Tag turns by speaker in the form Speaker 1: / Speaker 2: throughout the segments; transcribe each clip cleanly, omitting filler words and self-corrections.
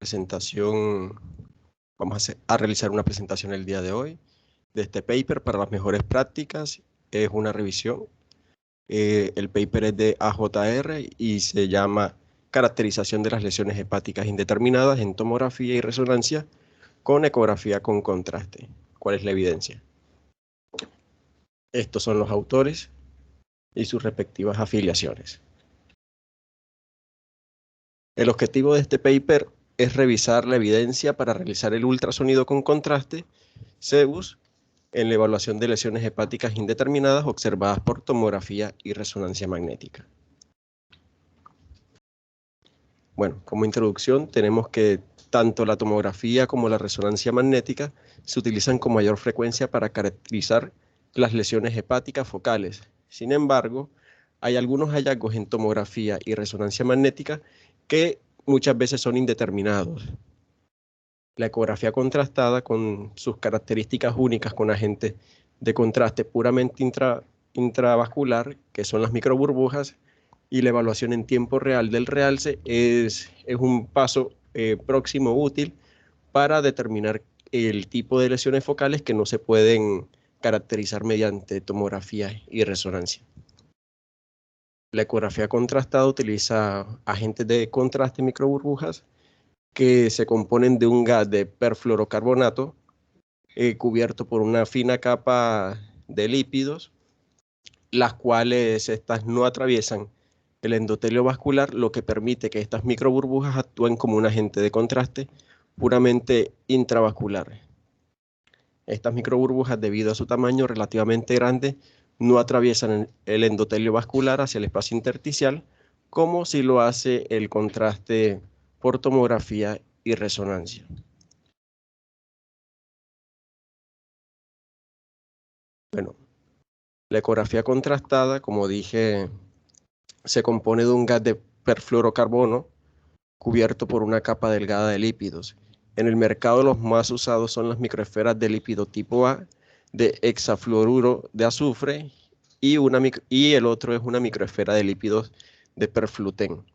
Speaker 1: presentación, a realizar una presentación el día de hoy de este paper para las mejores prácticas. Es una revisión. El paper es de AJR y se llama Caracterización de las lesiones hepáticas indeterminadas en tomografía y resonancia con ecografía con contraste. ¿Cuál es la evidencia? Estos son los autores y sus respectivas afiliaciones. El objetivo de este paper es revisar la evidencia para realizar el ultrasonido con contraste, CEBUS, en la evaluación de lesiones hepáticas indeterminadas observadas por tomografía y resonancia magnética. Bueno, como introducción tenemos que tanto la tomografía como la resonancia magnética se utilizan con mayor frecuencia para caracterizar las lesiones hepáticas focales. Sin embargo, hay algunos hallazgos en tomografía y resonancia magnética que muchas veces son indeterminados. La ecografía contrastada, con sus características únicas con agentes de contraste puramente intravascular, que son las microburbujas, y la evaluación en tiempo real del realce es un paso próximo útil para determinar el tipo de lesiones focales que no se pueden caracterizar mediante tomografía y resonancia. La ecografía contrastada utiliza agentes de contraste microburbujas que se componen de un gas de perfluorocarbonato cubierto por una fina capa de lípidos, las cuales estas no atraviesan el endotelio vascular, lo que permite que estas microburbujas actúen como un agente de contraste puramente intravascular. Estas microburbujas, debido a su tamaño relativamente grande, no atraviesan el endotelio vascular hacia el espacio intersticial, como si lo hace el contraste por tomografía y resonancia. Bueno, la ecografía contrastada, como dije, se compone de un gas de perfluorocarbono cubierto por una capa delgada de lípidos. En el mercado los más usados son las microesferas de lípido tipo A de hexafluoruro de azufre y el otro es una microesfera de lípidos de perfluten.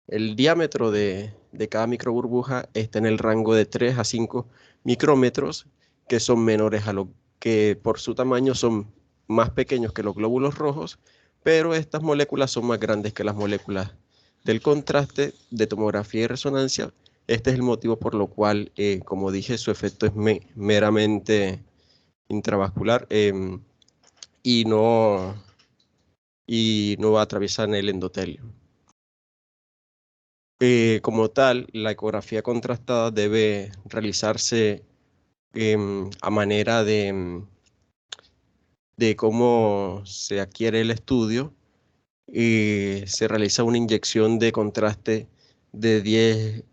Speaker 1: El diámetro de cada microburbuja está en el rango de 3 a 5 micrómetros, que son menores a lo que por su tamaño son más pequeños que los glóbulos rojos, pero estas moléculas son más grandes que las moléculas del contraste de tomografía y resonancia. Este es el motivo por lo cual, como dije, su efecto es meramente intravascular y no atraviesan el endotelio. Como tal, la ecografía contrastada debe realizarse a manera de cómo se adquiere el estudio. Se realiza una inyección de contraste de 10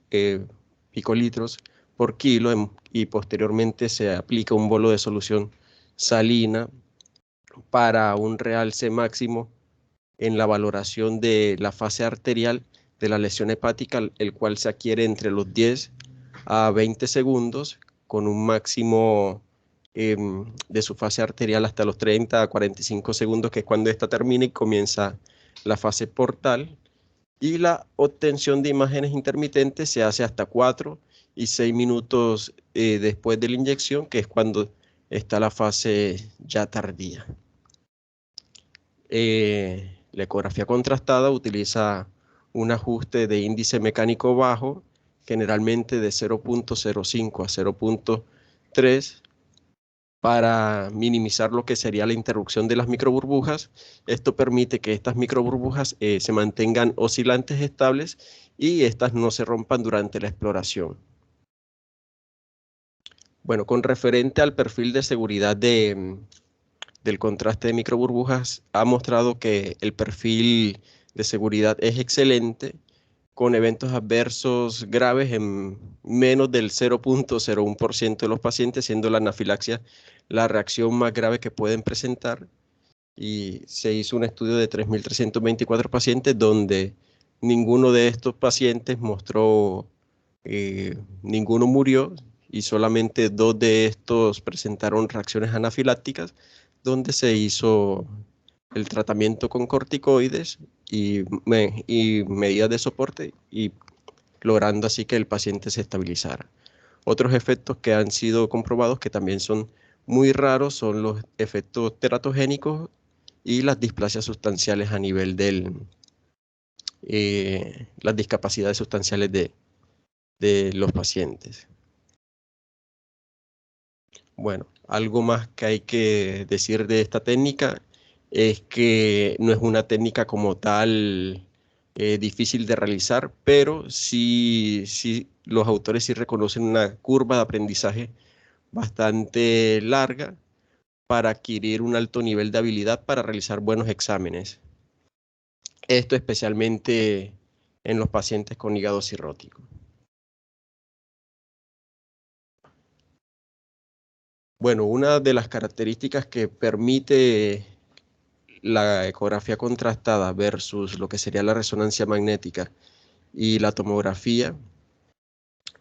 Speaker 1: picolitros por kilo y posteriormente se aplica un bolo de solución salina para un realce máximo en la valoración de la fase arterial de la lesión hepática, el cual se adquiere entre los 10 a 20 segundos con un máximo de su fase arterial hasta los 30 a 45 segundos, que es cuando esta termina y comienza la fase portal, y la obtención de imágenes intermitentes se hace hasta 4 y 6 minutos después de la inyección, que es cuando está la fase ya tardía. La ecografía contrastada utiliza un ajuste de índice mecánico bajo, generalmente de 0.05 a 0.3, para minimizar lo que sería la interrupción de las microburbujas. Esto permite que estas microburbujas se mantengan oscilantes estables y estas no se rompan durante la exploración. Bueno, con referente al perfil de seguridad del contraste de microburbujas, ha mostrado que el perfil de seguridad es excelente, con eventos adversos graves en menos del 0.01% de los pacientes, siendo la anafilaxia la reacción más grave que pueden presentar. Y se hizo un estudio de 3.324 pacientes donde ninguno de estos pacientes mostró, ninguno murió, y solamente 2 de estos presentaron reacciones anafilácticas, donde se hizo el tratamiento con corticoides y medidas de soporte, y logrando así que el paciente se estabilizara. Otros efectos que han sido comprobados que también son muy raros son los efectos teratogénicos y las displasias sustanciales a nivel las discapacidades sustanciales de los pacientes. Bueno, algo más que hay que decir de esta técnica es que no es una técnica como tal difícil de realizar, pero sí los autores sí reconocen una curva de aprendizaje bastante larga para adquirir un alto nivel de habilidad para realizar buenos exámenes. Esto especialmente en los pacientes con hígado cirrótico. Bueno, una de las características que permite la ecografía contrastada versus lo que sería la resonancia magnética y la tomografía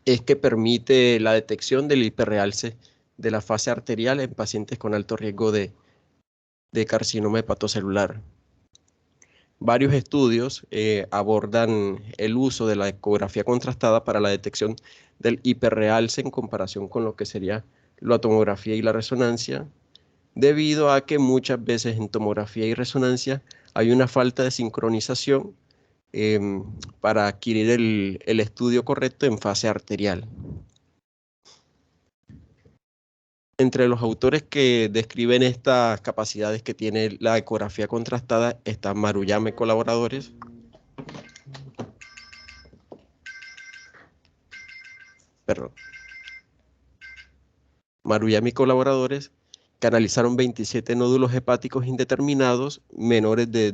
Speaker 1: es que permite la detección del hiperrealce de la fase arterial en pacientes con alto riesgo de carcinoma hepatocelular. Varios estudios abordan el uso de la ecografía contrastada para la detección del hiperrealce en comparación con lo que sería la tomografía y la resonancia, debido a que muchas veces en tomografía y resonancia hay una falta de sincronización para adquirir el estudio correcto en fase arterial. Entre los autores que describen estas capacidades que tiene la ecografía contrastada están Maruyama y colaboradores, que analizaron 27 nódulos hepáticos indeterminados menores de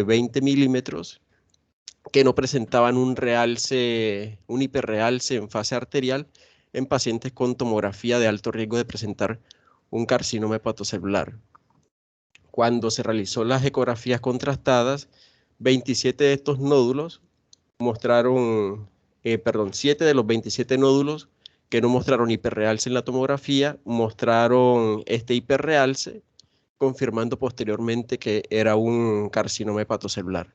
Speaker 1: 20 milímetros que no presentaban un hiperrealce en fase arterial en pacientes con tomografía de alto riesgo de presentar un carcinoma hepatocelular. Cuando se realizó las ecografías contrastadas, 27 de estos nódulos mostraron, 7 de los 27 nódulos que no mostraron hiperrealce en la tomografía, mostraron este hiperrealce, confirmando posteriormente que era un carcinoma hepatocelular.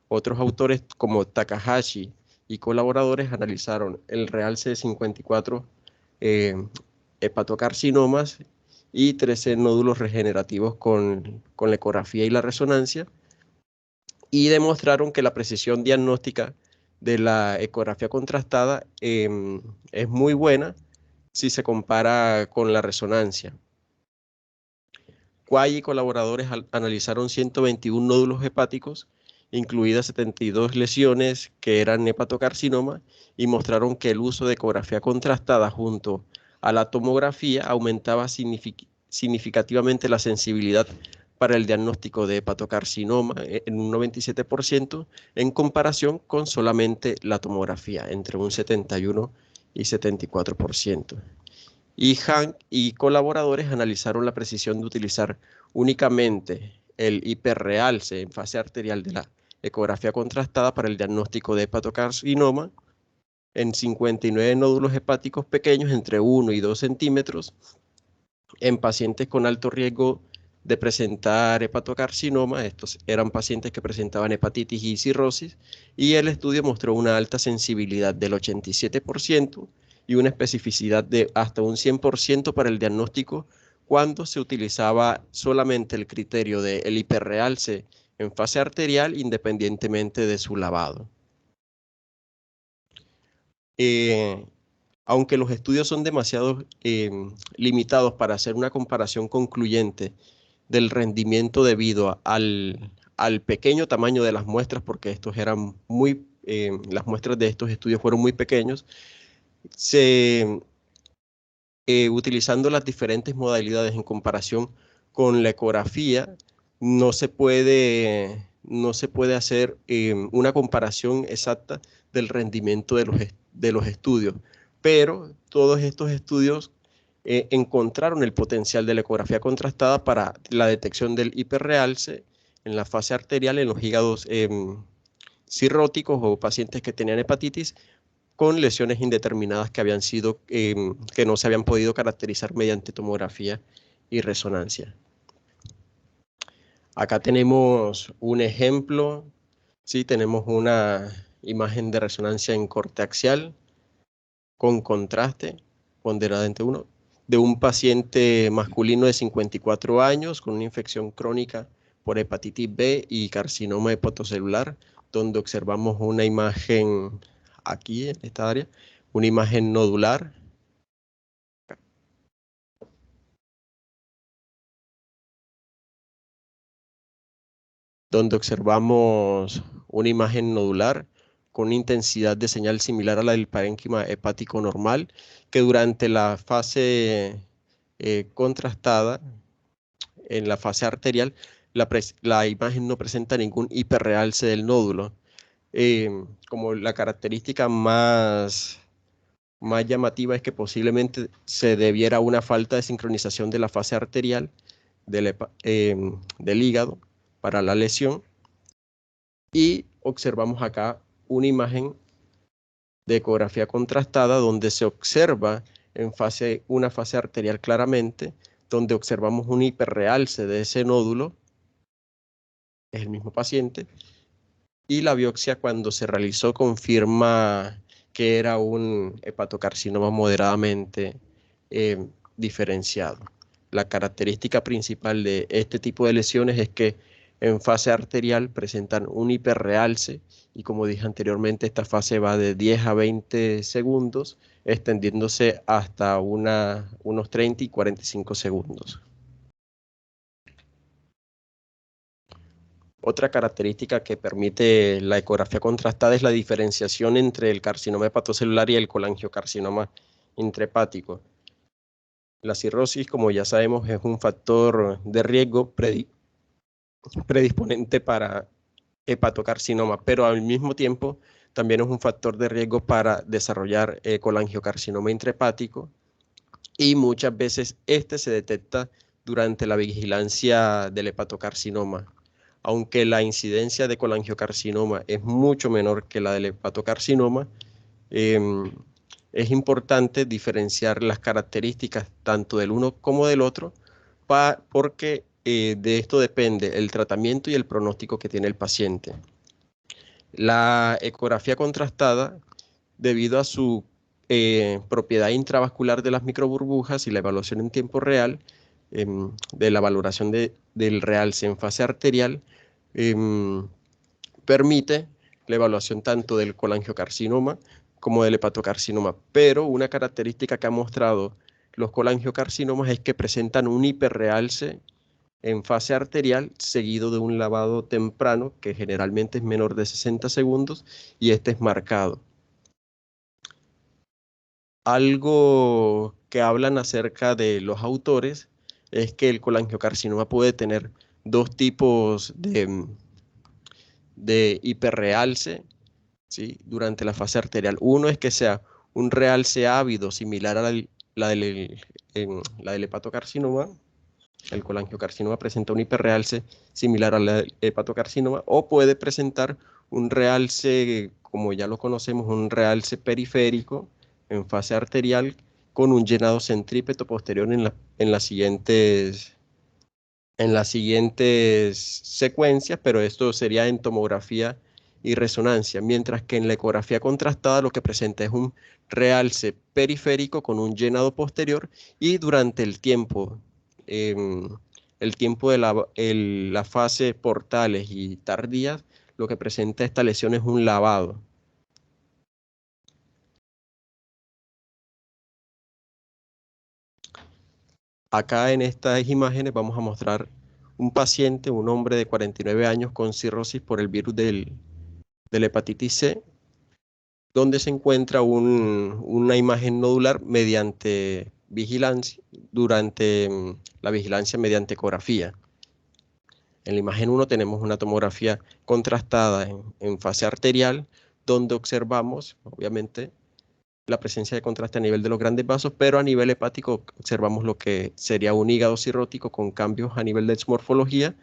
Speaker 1: Otros autores como Takahashi y colaboradores analizaron el realce de 54 hepatocarcinomas y 13 nódulos regenerativos con la ecografía y la resonancia, y demostraron que la precisión diagnóstica de la ecografía contrastada es muy buena si se compara con la resonancia. Quay y colaboradores analizaron 121 nódulos hepáticos, incluidas 72 lesiones que eran hepatocarcinoma, y mostraron que el uso de ecografía contrastada junto a la tomografía aumentaba significativamente la sensibilidad para el diagnóstico de hepatocarcinoma en un 97% en comparación con solamente la tomografía, entre un 71 y 74%. Y Hank y colaboradores analizaron la precisión de utilizar únicamente el hiperrealce en fase arterial de la ecografía contrastada para el diagnóstico de hepatocarcinoma en 59 nódulos hepáticos pequeños entre 1 y 2 centímetros en pacientes con alto riesgo de presentar hepatocarcinoma. Estos eran pacientes que presentaban hepatitis y cirrosis, y el estudio mostró una alta sensibilidad del 87% y una especificidad de hasta un 100% para el diagnóstico cuando se utilizaba solamente el criterio del hiperrealce en fase arterial independientemente de su lavado. Aunque los estudios son demasiado limitados para hacer una comparación concluyente del rendimiento debido al pequeño tamaño de las muestras, porque estos eran las muestras de estos estudios fueron muy pequeños, utilizando las diferentes modalidades en comparación con la ecografía, no se puede hacer una comparación exacta del rendimiento de los estudios, pero todos estos estudios encontraron el potencial de la ecografía contrastada para la detección del hiperrealce en la fase arterial en los hígados cirróticos o pacientes que tenían hepatitis con lesiones indeterminadas que que no se habían podido caracterizar mediante tomografía y resonancia. Acá tenemos un ejemplo Sí, tenemos una imagen de resonancia en corte axial con contraste, ponderada entre 1, de un paciente masculino de 54 años con una infección crónica por hepatitis B y carcinoma hepatocelular, donde observamos una imagen aquí en esta área, una imagen nodular, donde observamos una imagen nodular con una intensidad de señal similar a la del parénquima hepático normal, que durante la fase contrastada, en la fase arterial, la imagen no presenta ningún hiperrealce del nódulo. Como la característica más llamativa es que posiblemente se debiera a una falta de sincronización de la fase arterial del hígado para la lesión. Y observamos acá una imagen de ecografía contrastada donde se observa una fase arterial claramente, donde observamos un hiperrealce de ese nódulo, es el mismo paciente, y la biopsia cuando se realizó confirma que era un hepatocarcinoma moderadamente diferenciado. La característica principal de este tipo de lesiones es que en fase arterial presentan un hiperrealce y, como dije anteriormente, esta fase va de 10 a 20 segundos, extendiéndose hasta unos 30 y 45 segundos. Otra característica que permite la ecografía contrastada es la diferenciación entre el carcinoma hepatocelular y el colangiocarcinoma intrahepático. La cirrosis, como ya sabemos, es un factor de riesgo predisponente para hepatocarcinoma, pero al mismo tiempo también es un factor de riesgo para desarrollar colangiocarcinoma intrahepático, y muchas veces este se detecta durante la vigilancia del hepatocarcinoma. Aunque la incidencia de colangiocarcinoma es mucho menor que la del hepatocarcinoma, es importante diferenciar las características tanto del uno como del otro, porque de esto depende el tratamiento y el pronóstico que tiene el paciente. La ecografía contrastada, debido a su propiedad intravascular de las microburbujas y la evaluación en tiempo real, de la valoración del realce en fase arterial, permite la evaluación tanto del colangiocarcinoma como del hepatocarcinoma. Pero una característica que ha mostrado los colangiocarcinomas es que presentan un hiperrealce en fase arterial seguido de un lavado temprano, que generalmente es menor de 60 segundos, y este es marcado. Algo que hablan acerca de los autores es que el colangiocarcinoma puede tener dos tipos de hiperrealce, ¿sí?, durante la fase arterial. Uno es que sea un realce ávido similar a la del hepatocarcinoma. El colangiocarcinoma presenta un hiperrealce similar al hepatocarcinoma, o puede presentar un realce, como ya lo conocemos, un realce periférico en fase arterial con un llenado centrípeto posterior en las siguientes secuencias, pero esto sería en tomografía y resonancia, mientras que en la ecografía contrastada lo que presenta es un realce periférico con un llenado posterior, y durante el tiempo de la fase portales y tardías, lo que presenta esta lesión es un lavado. Acá en estas imágenes vamos a mostrar un paciente, un hombre de 49 años con cirrosis por el virus de la hepatitis C, donde se encuentra una imagen nodular mediante vigilancia, durante la vigilancia mediante ecografía. En la imagen 1 tenemos una tomografía contrastada en fase arterial, donde observamos, obviamente, la presencia de contraste a nivel de los grandes vasos, pero a nivel hepático observamos lo que sería un hígado cirrótico con cambios a nivel de su morfología,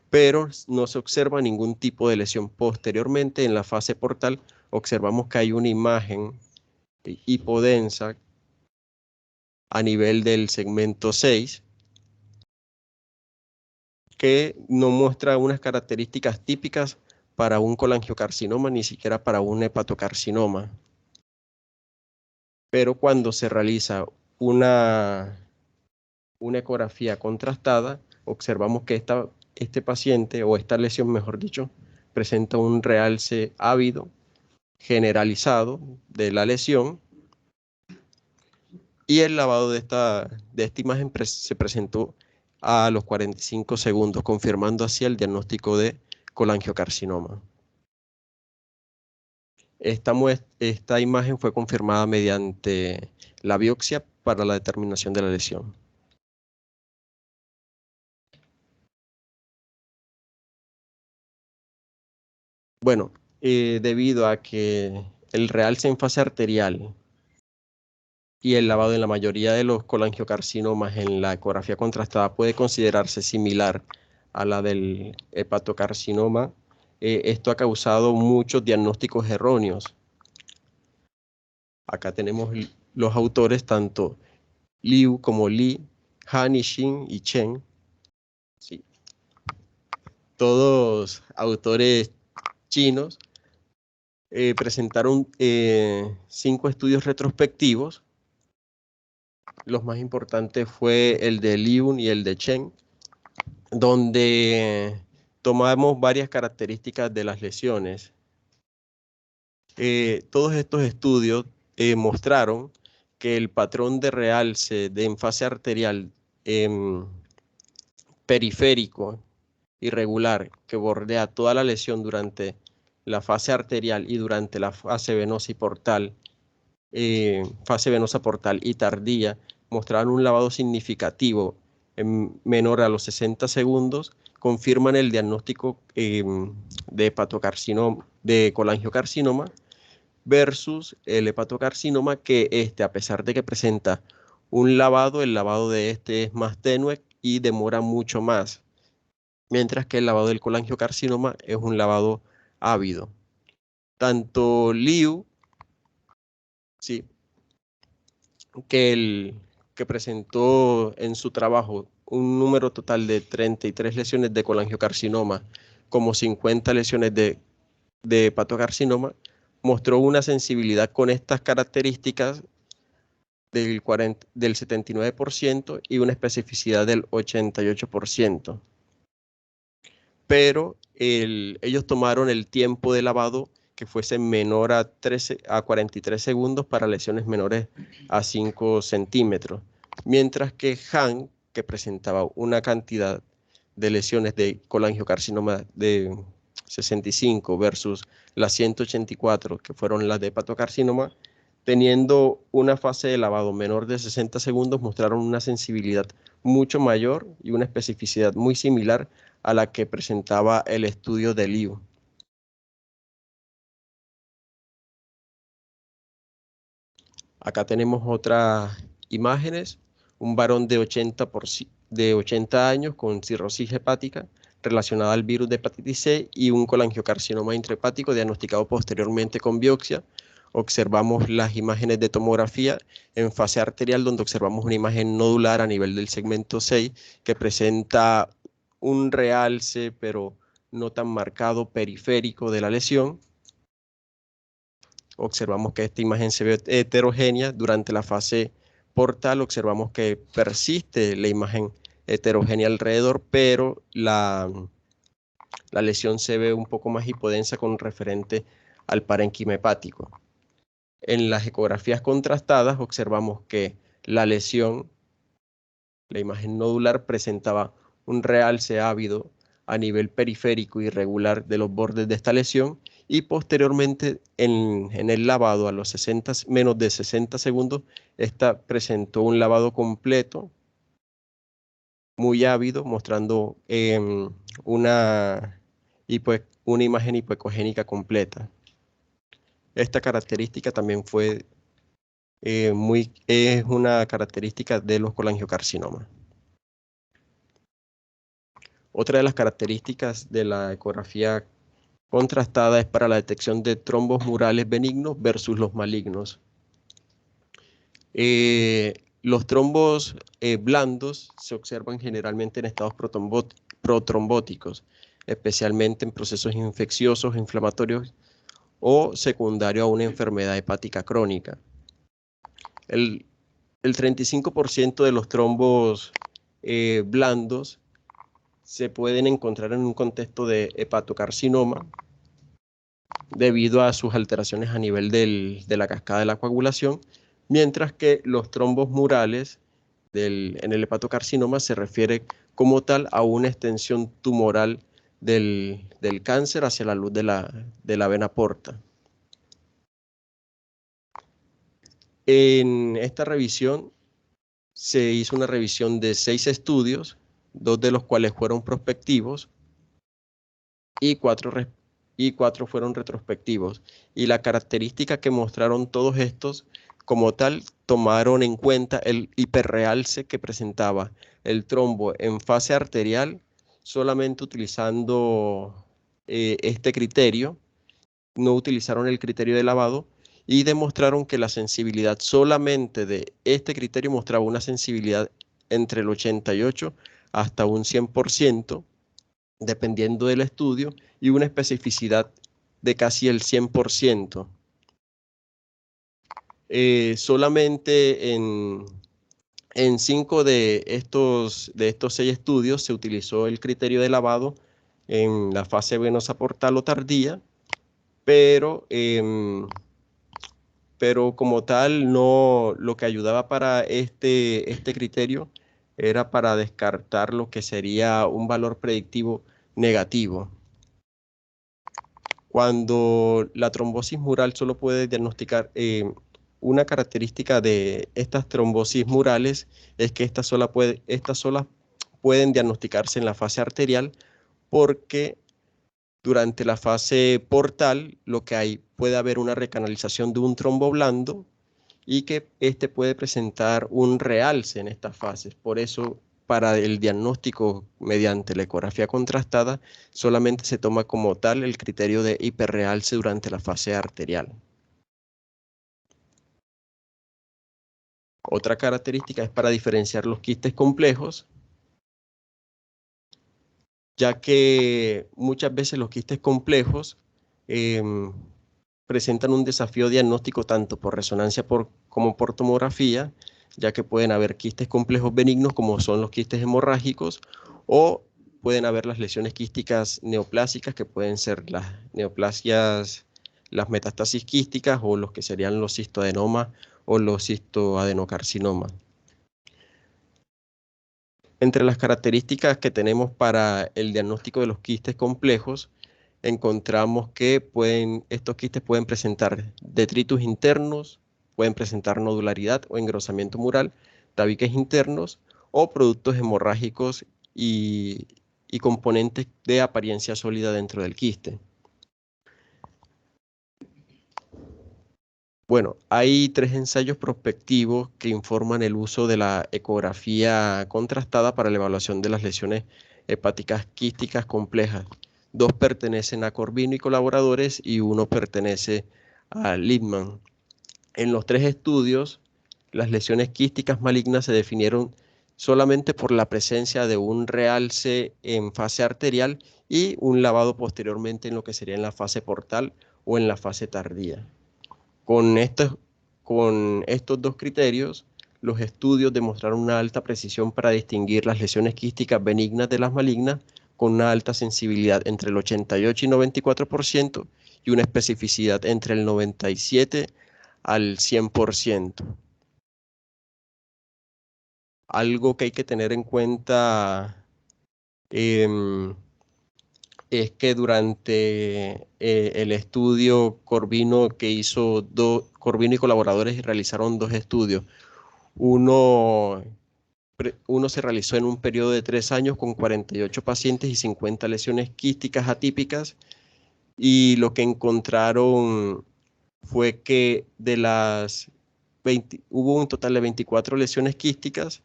Speaker 1: pero no se observa ningún tipo de lesión. Posteriormente, en la fase portal, observamos que hay una imagen hipodensa a nivel del segmento 6, que no muestra unas características típicas para un colangiocarcinoma, ni siquiera para un hepatocarcinoma. Pero cuando se realiza una ecografía contrastada, observamos que este paciente, o esta lesión, mejor dicho, presenta un realce ávido generalizado de la lesión, y el lavado de esta imagen se presentó a los 45 segundos, confirmando así el diagnóstico de colangiocarcinoma. Esta imagen fue confirmada mediante la biopsia para la determinación de la lesión. Bueno, debido a que el realce en fase arterial y el lavado en la mayoría de los colangiocarcinomas en la ecografía contrastada puede considerarse similar a la del hepatocarcinoma, esto ha causado muchos diagnósticos erróneos. Acá tenemos los autores, tanto Liu como Li, Han y Xin y Chen. Sí. Todos autores chinos presentaron 5 estudios retrospectivos. Los más importantes fue el de Liu y el de Chen, donde tomamos varias características de las lesiones. Todos estos estudios mostraron que el patrón de realce en fase arterial periférico irregular que bordea toda la lesión durante la fase arterial y durante la fase venosa portal y tardía, mostraron un lavado significativo menor a los 60 segundos, confirman el diagnóstico de hepatocarcinoma, de colangiocarcinoma, versus el hepatocarcinoma, que a pesar de que presenta un lavado, el lavado de este es más tenue y demora mucho más, mientras que el lavado del colangiocarcinoma es un lavado ávido. Tanto Liu, sí, que presentó en su trabajo un número total de 33 lesiones de colangiocarcinoma, como 50 lesiones de hepatocarcinoma, mostró una sensibilidad con estas características del 79% y una especificidad del 88%. Pero ellos tomaron el tiempo de lavado que fuese menor a 43 segundos para lesiones menores a 5 centímetros, mientras que Han, que presentaba una cantidad de lesiones de colangiocarcinoma de 65 versus las 184 que fueron las de hepatocarcinoma, teniendo una fase de lavado menor de 60 segundos, mostraron una sensibilidad mucho mayor y una especificidad muy similar a la que presentaba el estudio de Liu. Acá tenemos otras imágenes, un varón de 80 años con cirrosis hepática relacionada al virus de hepatitis C y un colangiocarcinoma intrahepático diagnosticado posteriormente con biopsia. Observamos las imágenes de tomografía en fase arterial, donde observamos una imagen nodular a nivel del segmento 6 que presenta un realce, pero no tan marcado, periférico de la lesión. Observamos que esta imagen se ve heterogénea. Durante la fase portal observamos que persiste la imagen heterogénea alrededor, pero la lesión se ve un poco más hipodensa con referente al parénquima hepático. En las ecografías contrastadas observamos que la lesión, la imagen nodular, presentaba un realce ávido a nivel periférico irregular de los bordes de esta lesión, y posteriormente en el lavado a los menos de 60 segundos, esta presentó un lavado completo, muy ávido, mostrando una imagen hipoecogénica completa. Esta característica también es una característica de los colangiocarcinomas. Otra de las características de la ecografía contrastada es para la detección de trombos murales benignos versus los malignos. Los trombos blandos se observan generalmente en estados protrombóticos, especialmente en procesos infecciosos, inflamatorios o secundario a una enfermedad hepática crónica. El 35% de los trombos blandos se pueden encontrar en un contexto de hepatocarcinoma debido a sus alteraciones a nivel de la cascada de la coagulación, mientras que los trombos murales en el hepatocarcinoma se refiere como tal a una extensión tumoral del cáncer hacia la luz de la vena porta. En esta revisión se hizo una revisión de 6 estudios, 2 de los cuales fueron prospectivos y 4 fueron retrospectivos. Y la característica que mostraron todos estos, como tal, tomaron en cuenta el hiperrealce que presentaba el trombo en fase arterial, solamente utilizando este criterio, no utilizaron el criterio de lavado, y demostraron que la sensibilidad solamente de este criterio mostraba una sensibilidad entre el 88 hasta un 100%, dependiendo del estudio, y una especificidad de casi el 100%. Solamente en 5 de estos 6 estudios se utilizó el criterio de lavado en la fase venosa portal o tardía, pero como tal, no, lo que ayudaba para este criterio era para descartar lo que sería un valor predictivo negativo. Cuando la trombosis mural solo puede diagnosticar, una característica de estas trombosis murales es que estas solas pueden diagnosticarse en la fase arterial, porque durante la fase portal lo que hay, puede haber una recanalización de un trombo blando y que este puede presentar un realce en estas fases. Por eso, para el diagnóstico mediante la ecografía contrastada, solamente se toma como tal el criterio de hiperrealce durante la fase arterial. Otra característica es para diferenciar los quistes complejos, ya que muchas veces los quistes complejos presentan un desafío diagnóstico tanto por resonancia como por tomografía, ya que pueden haber quistes complejos benignos como son los quistes hemorrágicos, o pueden haber las lesiones quísticas neoplásicas, que pueden ser las neoplasias, las metástasis quísticas, o los que serían los cistoadenomas o los cistoadenocarcinomas. Entre las características que tenemos para el diagnóstico de los quistes complejos, encontramos que estos quistes pueden presentar detritus internos, pueden presentar nodularidad o engrosamiento mural, tabiques internos o productos hemorrágicos y componentes de apariencia sólida dentro del quiste. Bueno, hay 3 ensayos prospectivos que informan el uso de la ecografía contrastada para la evaluación de las lesiones hepáticas quísticas complejas. 2 pertenecen a Corvino y colaboradores y 1 pertenece a Littman. En los 3 estudios, las lesiones quísticas malignas se definieron solamente por la presencia de un realce en fase arterial y un lavado posteriormente en lo que sería en la fase portal o en la fase tardía. Con estos 2 criterios, los estudios demostraron una alta precisión para distinguir las lesiones quísticas benignas de las malignas, con una alta sensibilidad entre el 88 y 94% y una especificidad entre el 97 al 100%. Algo que hay que tener en cuenta es que durante el estudio Corvino Corvino y colaboradores realizaron 2 estudios. Uno se realizó en un periodo de 3 años con 48 pacientes y 50 lesiones quísticas atípicas, y lo que encontraron fue que hubo un total de 24 lesiones quísticas,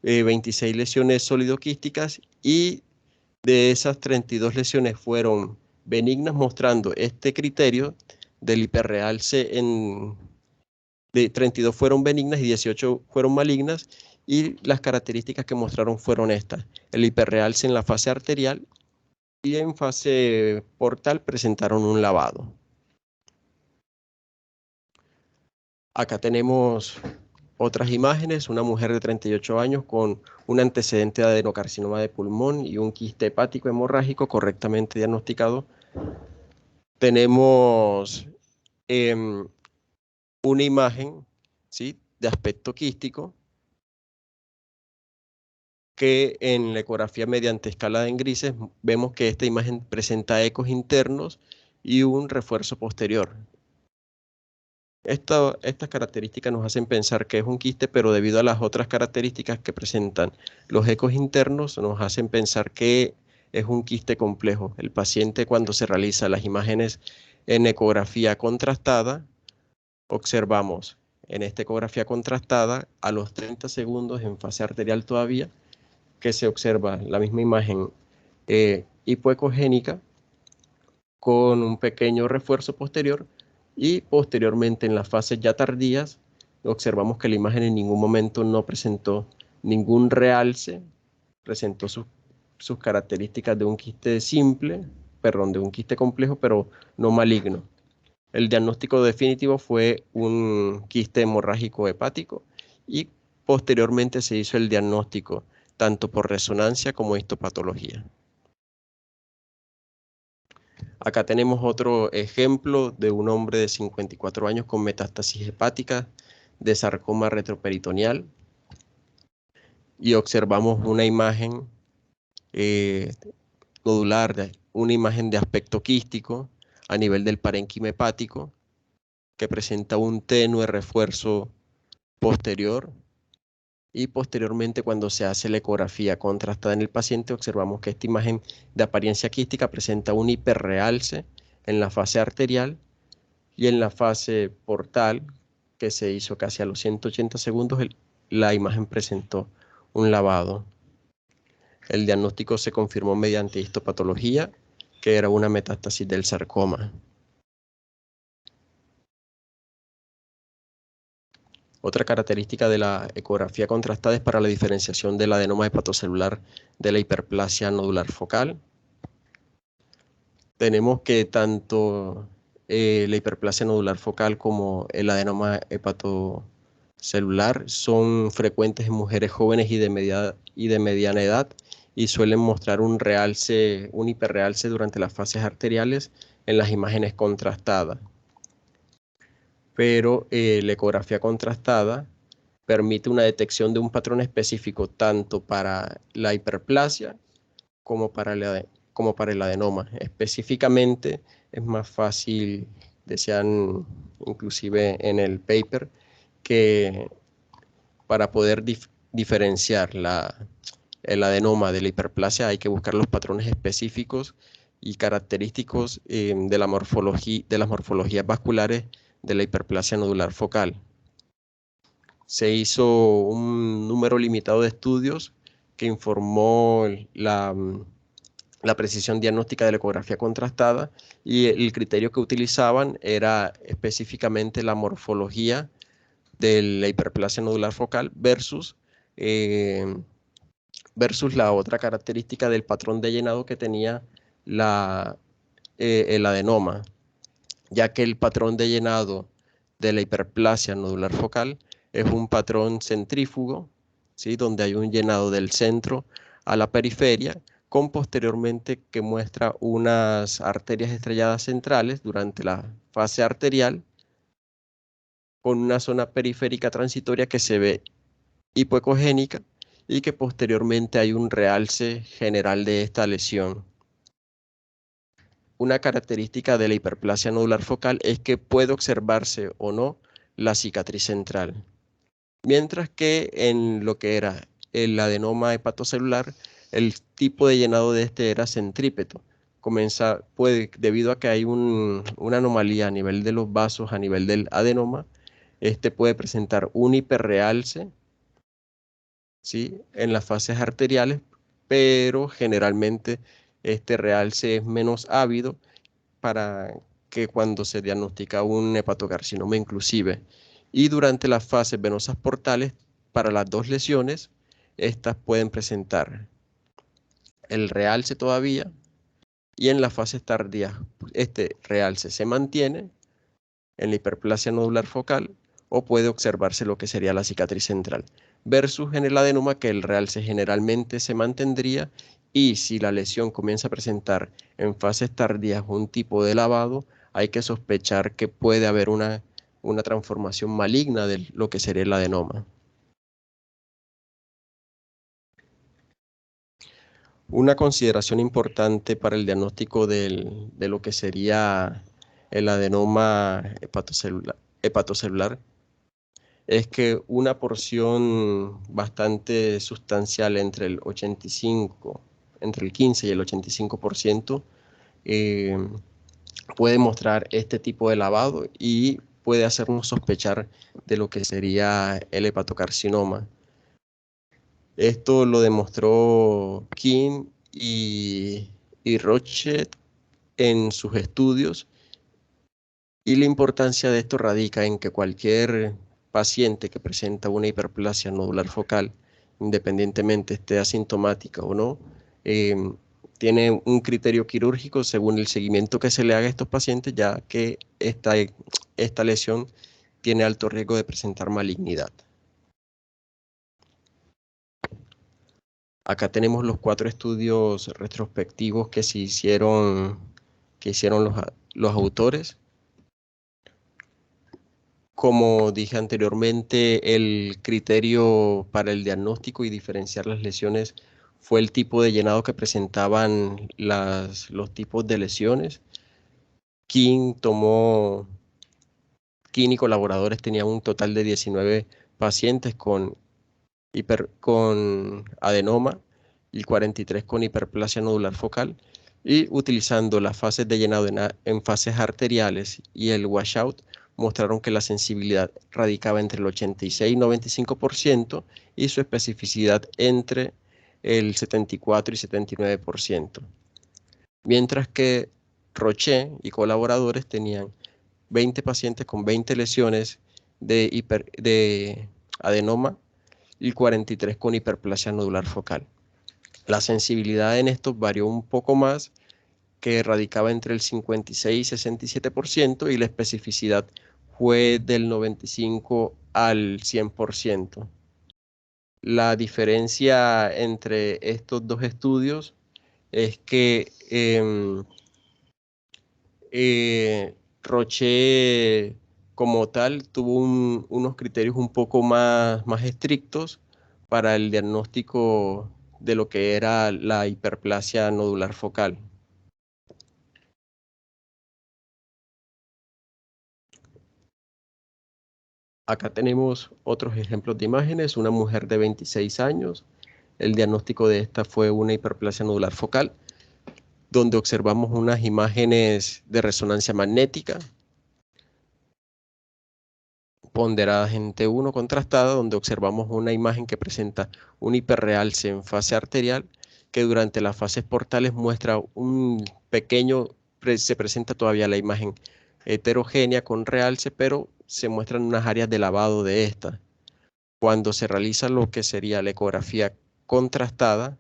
Speaker 1: 26 lesiones sólido-quísticas, y de esas 32 lesiones fueron benignas, mostrando este criterio del hiperrealce. De 32 fueron benignas y 18 fueron malignas, y las características que mostraron fueron estas: el hiperrealce en la fase arterial, y en fase portal presentaron un lavado. Acá tenemos otras imágenes, una mujer de 38 años con un antecedente de adenocarcinoma de pulmón y un quiste hepático hemorrágico correctamente diagnosticado. Tenemos una imagen, ¿sí?, de aspecto quístico que en la ecografía mediante escala en grises vemos que esta imagen presenta ecos internos y un refuerzo posterior. Estas características nos hacen pensar que es un quiste, pero debido a las otras características que presentan los ecos internos, nos hacen pensar que es un quiste complejo. El paciente, cuando se realiza las imágenes en ecografía contrastada, observamos en esta ecografía contrastada a los 30 segundos en fase arterial todavía, que se observa la misma imagen hipoecogénica con un pequeño refuerzo posterior, y posteriormente en las fases ya tardías observamos que la imagen en ningún momento no presentó ningún realce, presentó sus características de un quiste simple, perdón, de un quiste complejo, pero no maligno. El diagnóstico definitivo fue un quiste hemorrágico hepático y posteriormente se hizo el diagnóstico tanto por resonancia como histopatología. Acá tenemos otro ejemplo de un hombre de 54 años con metástasis hepática de sarcoma retroperitoneal y observamos una imagen nodular, una imagen de aspecto quístico a nivel del parénquima hepático que presenta un tenue refuerzo posterior, y posteriormente cuando se hace la ecografía contrastada en el paciente observamos que esta imagen de apariencia quística presenta un hiperrealce en la fase arterial, y en la fase portal, que se hizo casi a los 180 segundos, la imagen presentó un lavado. El diagnóstico se confirmó mediante histopatología, que era una metástasis del sarcoma. Otra característica de la ecografía contrastada es para la diferenciación del adenoma hepatocelular de la hiperplasia nodular focal. Tenemos que tanto la hiperplasia nodular focal como el adenoma hepatocelular son frecuentes en mujeres jóvenes y de mediana edad, y suelen mostrar un hiperrealce durante las fases arteriales en las imágenes contrastadas. Pero la ecografía contrastada permite una detección de un patrón específico tanto para la hiperplasia como para el adenoma. Específicamente es más fácil, decían inclusive en el paper, que para poder diferenciar el adenoma de la hiperplasia hay que buscar los patrones específicos y característicos de las morfologías vasculares de la hiperplasia nodular focal. Se hizo un número limitado de estudios que informó la precisión diagnóstica de la ecografía contrastada, y el criterio que utilizaban era específicamente la morfología de la hiperplasia nodular focal versus la otra característica del patrón de llenado que tenía el adenoma, ya que el patrón de llenado de la hiperplasia nodular focal es un patrón centrífugo, ¿sí?, donde hay un llenado del centro a la periferia, con posteriormente que muestra unas arterias estrelladas centrales durante la fase arterial, con una zona periférica transitoria que se ve hipoecogénica, y que posteriormente hay un realce general de esta lesión. Una característica de la hiperplasia nodular focal es que puede observarse o no la cicatriz central, mientras que en lo que era el adenoma hepatocelular, el tipo de llenado de este era centrípeto. Debido a que hay una anomalía a nivel de los vasos, a nivel del adenoma, este puede presentar un hiperrealce, ¿sí?, en las fases arteriales, pero generalmente este realce es menos ávido para que cuando se diagnostica un hepatocarcinoma inclusive. Y durante las fases venosas portales, para las dos lesiones, estas pueden presentar el realce todavía, y en las fases tardías este realce se mantiene en la hiperplasia nodular focal o puede observarse lo que sería la cicatriz central, versus en el adenoma que el realce generalmente se mantendría y si la lesión comienza a presentar en fases tardías un tipo de lavado, hay que sospechar que puede haber una transformación maligna de lo que sería el adenoma. Una consideración importante para el diagnóstico de lo que sería el adenoma hepatocelular es que una porción bastante sustancial entre el 15 y el 85%, eh, puede mostrar este tipo de lavado y puede hacernos sospechar de lo que sería el hepatocarcinoma. Esto lo demostró King y Rochet en sus estudios, y la importancia de esto radica en que cualquier paciente que presenta una hiperplasia nodular focal, independientemente esté asintomática o no, eh, tiene un criterio quirúrgico según el seguimiento que se le haga a estos pacientes, ya que esta lesión tiene alto riesgo de presentar malignidad. Acá tenemos los 4 estudios retrospectivos que hicieron los autores. Como dije anteriormente, el criterio para el diagnóstico y diferenciar las lesiones fue el tipo de llenado que presentaban los tipos de lesiones. King y colaboradores tenían un total de 19 pacientes con adenoma y 43 con hiperplasia nodular focal, y utilizando las fases de llenado en fases arteriales y el washout, mostraron que la sensibilidad radicaba entre el 86 y 95% y su especificidad entre el 74 y 79%. Mientras que Roche y colaboradores tenían 20 pacientes con 20 lesiones de adenoma y 43 con hiperplasia nodular focal. La sensibilidad en estos varió un poco más, que radicaba entre el 56 y 67%, y la especificidad fue del 95 al 100%. La diferencia entre estos dos estudios es que Roche como tal tuvo unos criterios un poco más estrictos para el diagnóstico de lo que era la hiperplasia nodular focal. Acá tenemos otros ejemplos de imágenes. Una mujer de 26 años. El diagnóstico de esta fue una hiperplasia nodular focal, donde observamos unas imágenes de resonancia magnética ponderadas en T1 contrastada, donde observamos una imagen que presenta un hiperrealce en fase arterial, que durante las fases portales muestra un pequeño, se presenta todavía la imagen heterogénea con realce, pero se muestran unas áreas de lavado de esta. Cuando se realiza lo que sería la ecografía contrastada,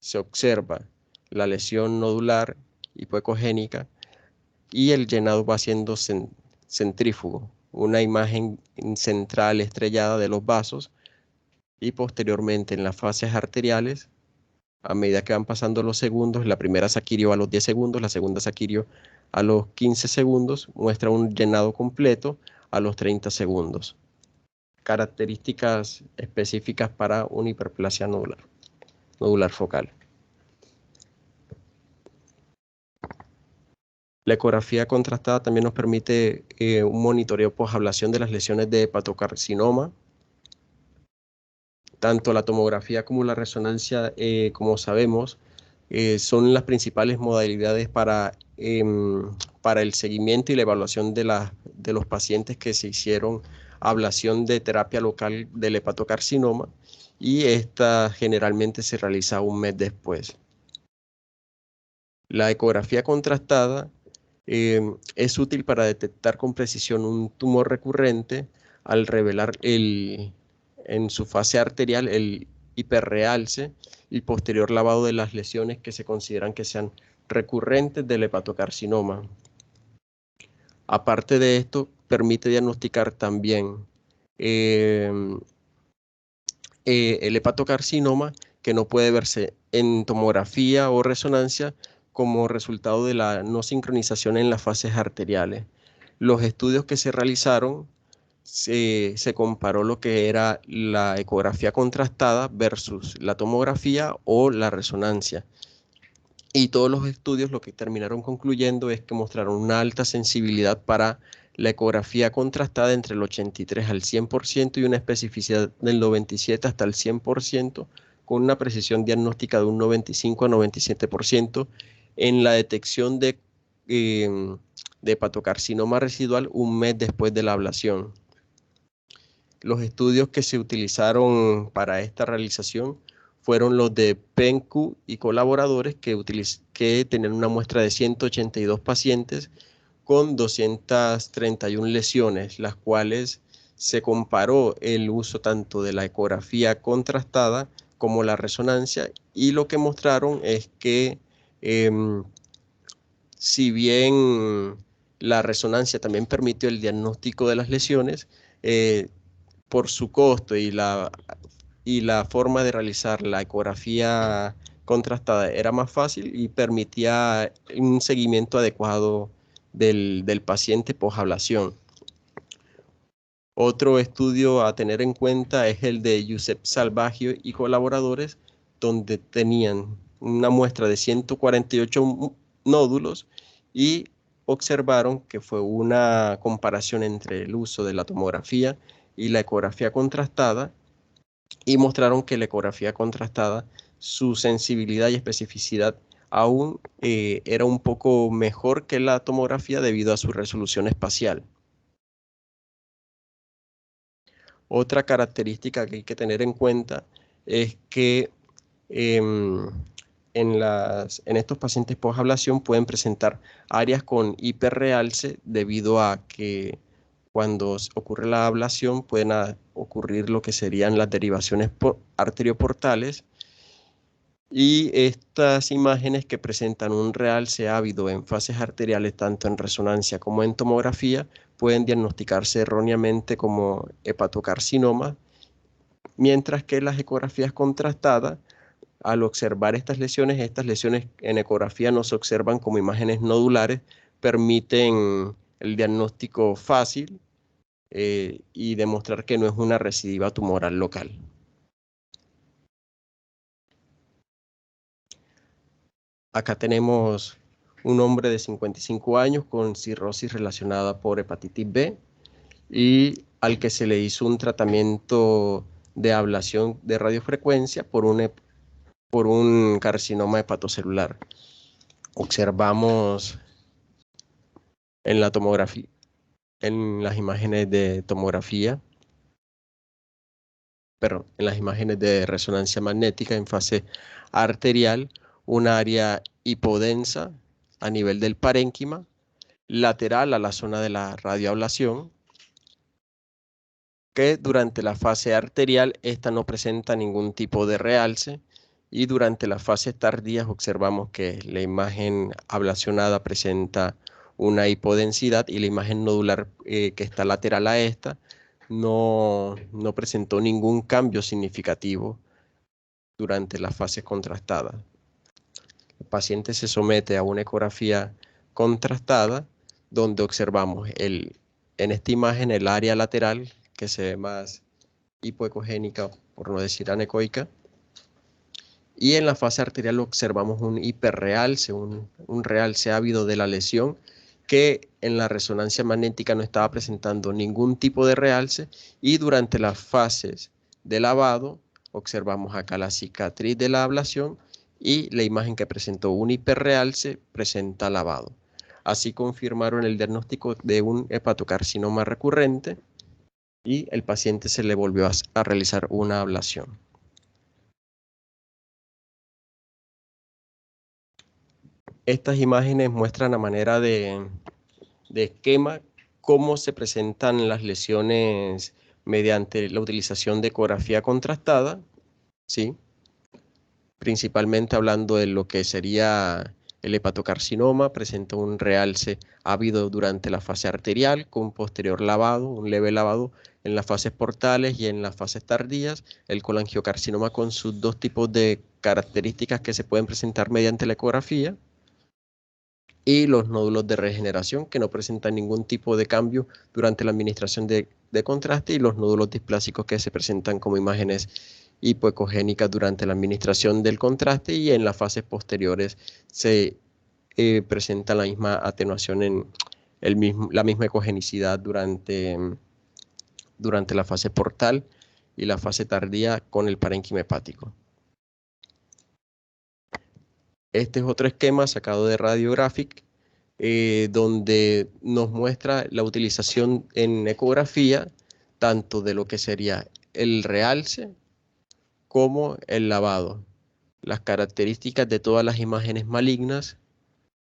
Speaker 1: se observa la lesión nodular hipoecogénica y el llenado va siendo centrífugo, una imagen central estrellada de los vasos, y posteriormente en las fases arteriales, a medida que van pasando los segundos, la primera saquirio a los 10 segundos, la segunda saquirio a los 15 segundos, muestra un llenado completo a los 30 segundos. Características específicas para una hiperplasia nodular focal. La ecografía contrastada también nos permite un monitoreo posablación de las lesiones de hepatocarcinoma. Tanto la tomografía como la resonancia, como sabemos, son las principales modalidades para el seguimiento y la evaluación de los pacientes que se hicieron ablación de terapia local del hepatocarcinoma, y esta generalmente se realiza un mes después. La ecografía contrastada es útil para detectar con precisión un tumor recurrente al revelar en su fase arterial el hiperrealce y posterior lavado de las lesiones que se consideran que sean recurrentes del hepatocarcinoma. Aparte de esto, permite diagnosticar también el hepatocarcinoma, que no puede verse en tomografía o resonancia como resultado de la no sincronización en las fases arteriales. Los estudios que se realizaron, se comparó lo que era la ecografía contrastada versus la tomografía o la resonancia. Y todos los estudios lo que terminaron concluyendo es que mostraron una alta sensibilidad para la ecografía contrastada entre el 83 al 100% y una especificidad del 97 hasta el 100%, con una precisión diagnóstica de un 95 a 97% en la detección de hepatocarcinoma residual un mes después de la ablación. Los estudios que se utilizaron para esta realización fueron los de Pencu y colaboradores que tenían una muestra de 182 pacientes con 231 lesiones, las cuales se comparó el uso tanto de la ecografía contrastada como la resonancia, y lo que mostraron es que si bien la resonancia también permitió el diagnóstico de las lesiones, por su costo y la forma de realizar la ecografía contrastada era más fácil y permitía un seguimiento adecuado del paciente posablación. Otro estudio a tener en cuenta es el de Josep Salvaggio y colaboradores, donde tenían una muestra de 148 nódulos y observaron que fue una comparación entre el uso de la tomografía y la ecografía contrastada, y mostraron que la ecografía contrastada, su sensibilidad y especificidad aún era un poco mejor que la tomografía debido a su resolución espacial. Otra característica que hay que tener en cuenta es que en estos pacientes posablación pueden presentar áreas con hiperrealce debido a que cuando ocurre la ablación pueden ocurrir lo que serían las derivaciones arterioportales, y estas imágenes que presentan un realce ávido en fases arteriales tanto en resonancia como en tomografía pueden diagnosticarse erróneamente como hepatocarcinoma, mientras que las ecografías contrastadas, al observar estas lesiones en ecografía no se observan como imágenes nodulares, permiten el diagnóstico fácil y demostrar que no es una recidiva tumoral local. Acá tenemos un hombre de 55 años con cirrosis relacionada por hepatitis B y al que se le hizo un tratamiento de ablación de radiofrecuencia por un carcinoma hepatocelular. Observamos en la tomografía, en las imágenes de tomografía, en las imágenes de resonancia magnética en fase arterial, un área hipodensa a nivel del parénquima, lateral a la zona de la radioablación, que durante la fase arterial esta no presenta ningún tipo de realce, y durante las fases tardías observamos que la imagen ablacionada presenta una hipodensidad y la imagen nodular que está lateral a esta no presentó ningún cambio significativo durante las fases contrastadas. El paciente se somete a una ecografía contrastada donde observamos en esta imagen el área lateral que se ve más hipoecogénica, por no decir anecoica, y en la fase arterial observamos un hiperrealce, un realce ávido de la lesión, que en la resonancia magnética no estaba presentando ningún tipo de realce, y durante las fases de lavado observamos acá la cicatriz de la ablación y la imagen que presentó un hiperrealce presenta lavado. Así confirmaron el diagnóstico de un hepatocarcinoma recurrente y el paciente se le volvió a realizar una ablación. Estas imágenes muestran a manera de esquema cómo se presentan las lesiones mediante la utilización de ecografía contrastada, ¿sí? Principalmente hablando de lo que sería El hepatocarcinoma presenta un realce ávido durante la fase arterial con posterior lavado, un leve lavado en las fases portales y en las fases tardías. El colangiocarcinoma con sus dos tipos de características que se pueden presentar mediante la ecografía. Y los nódulos de regeneración que no presentan ningún tipo de cambio durante la administración de contraste, y los nódulos displásicos que se presentan como imágenes hipoecogénicas durante la administración del contraste, y en las fases posteriores se presenta la misma atenuación en la misma ecogenicidad durante la fase portal y la fase tardía con el parénquima hepático. Este es otro esquema sacado de Radiographic, donde nos muestra la utilización en ecografía tanto de lo que sería el realce como el lavado. Las características de todas las imágenes malignas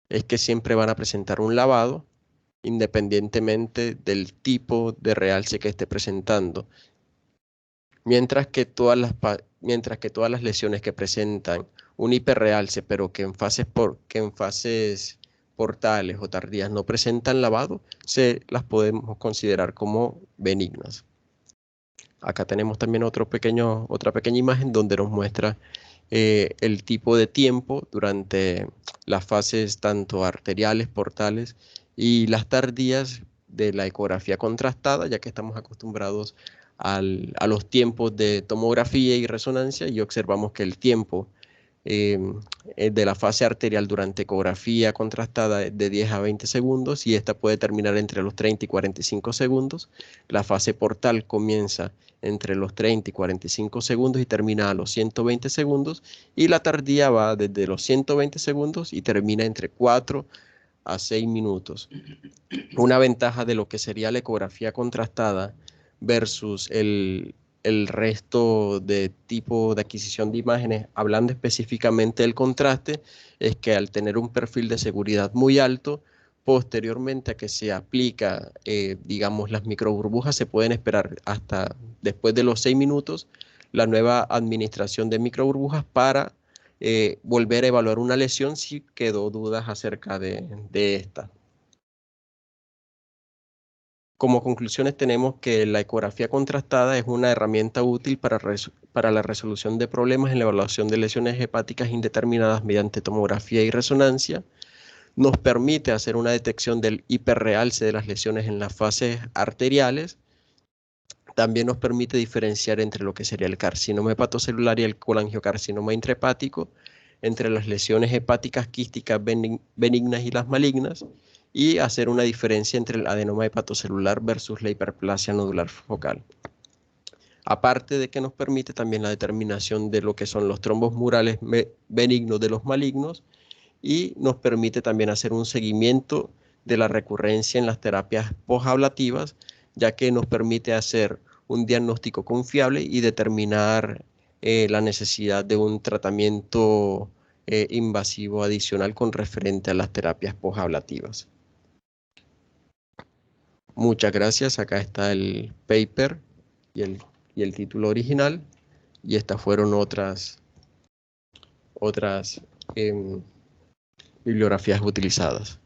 Speaker 1: es que siempre van a presentar un lavado, independientemente del tipo de realce que esté presentando. Mientras que todas las lesiones que presentan un hiperrealce, pero que en fases portales o tardías no presentan lavado, se las podemos considerar como benignas. Acá tenemos también otra pequeña imagen donde nos muestra el tipo de tiempo durante las fases tanto arteriales, portales y las tardías de la ecografía contrastada, ya que estamos acostumbrados a los tiempos de tomografía y resonancia, y observamos que el tiempo de la fase arterial durante ecografía contrastada es de 10 a 20 segundos, y esta puede terminar entre los 30 y 45 segundos. La fase portal comienza entre los 30 y 45 segundos y termina a los 120 segundos, y la tardía va desde los 120 segundos y termina entre 4 a 6 minutos. Una ventaja de lo que sería la ecografía contrastada versus el resto de tipo de adquisición de imágenes, hablando específicamente del contraste, es que al tener un perfil de seguridad muy alto, posteriormente a que se aplica, digamos, las microburbujas, se pueden esperar hasta después de los 6 minutos la nueva administración de microburbujas para volver a evaluar una lesión si quedó dudas acerca de esta. Como conclusiones tenemos que la ecografía contrastada es una herramienta útil para la resolución de problemas en la evaluación de lesiones hepáticas indeterminadas mediante tomografía y resonancia. Nos permite hacer una detección del hiperrealce de las lesiones en las fases arteriales. También nos permite diferenciar entre lo que sería el carcinoma hepatocelular y el colangiocarcinoma intrahepático, entre las lesiones hepáticas quísticas benignas y las malignas, y hacer una diferencia entre el adenoma hepatocelular versus la hiperplasia nodular focal. Aparte de que nos permite también la determinación de lo que son los trombos murales benignos de los malignos, y nos permite también hacer un seguimiento de la recurrencia en las terapias posablativas, ya que nos permite hacer un diagnóstico confiable y determinar la necesidad de un tratamiento invasivo adicional con referente a las terapias posablativas. Muchas gracias. Acá está el paper y el título original, y estas fueron otras bibliografías utilizadas.